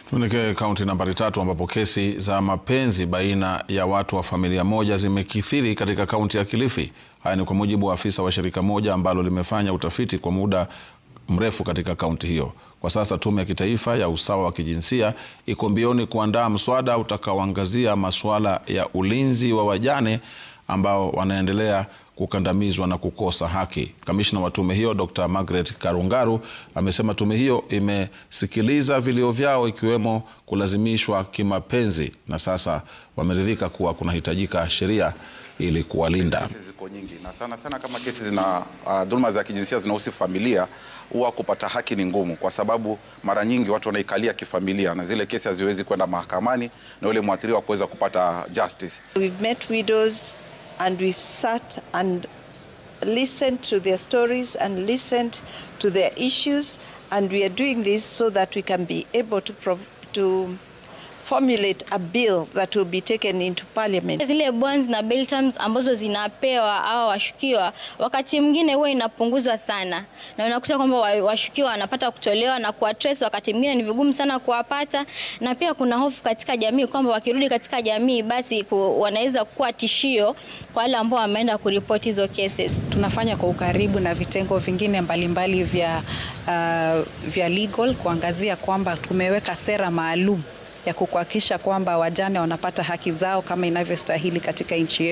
Tuelekee kaunti nambari 3 ambapo kesi za mapenzi baina ya watu wa familia moja zimekithiri katika kaunti ya Kilifi. Haya ni kwa mujibu wa afisa wa shirika moja ambalo limefanya utafiti kwa muda mrefu katika kaunti hiyo. Kwa sasa Tume ya Kitaifa ya Usawa wa Kijinsia iko mbioni kuandaa mswada utakaoangazia masuala ya ulinzi wa wajane ambao wanaendelea kukandamizwa na kukosa haki. Kamishna wa tume hiyo Dr. Margaret Karungaru amesema tume hiyo imesikiliza vilio vyao ikiwemo kulazimishwa kimapenzi na sasa wameridhika kuwa kunahitajika sheria ili kuwalinda. Kesi ziko nyingi na sana kama kesi zina dhuluma za kijinsia zinahusu familia, huwa kupata haki ni ngumu kwa sababu mara nyingi watu wanaikalia kifamilia na zile kesi haziwezi kwenda mahakamani na yule mwathiriwa kuweza kupata justice. We've met widows and we've sat and listened to their stories and listened to their issues, and we are doing this so that we can be able to formulate a bill that will be taken into parliament. Zile bonds na bail terms ambazo zinapewa hawa washukiwa wakati mwingine huwa inapunguzwa sana, na unakuta kwamba washukiwa wanapata kutolewa na kuwa trace wakati mwingine ni vigumu sana kuwapata, na pia kuna hofu katika jamii kwamba wakirudi katika jamii basi wanaweza kuwa tishio kwa wale ambao wameenda kuripoti hizo cases. Tunafanya kwa ukaribu na vitengo vingine mbalimbali vya legal kuangazia kwamba tumeweka sera maalum ya kuhakikisha kwamba wajane wanapata haki zao kama inavyostahili katika nchi yetu.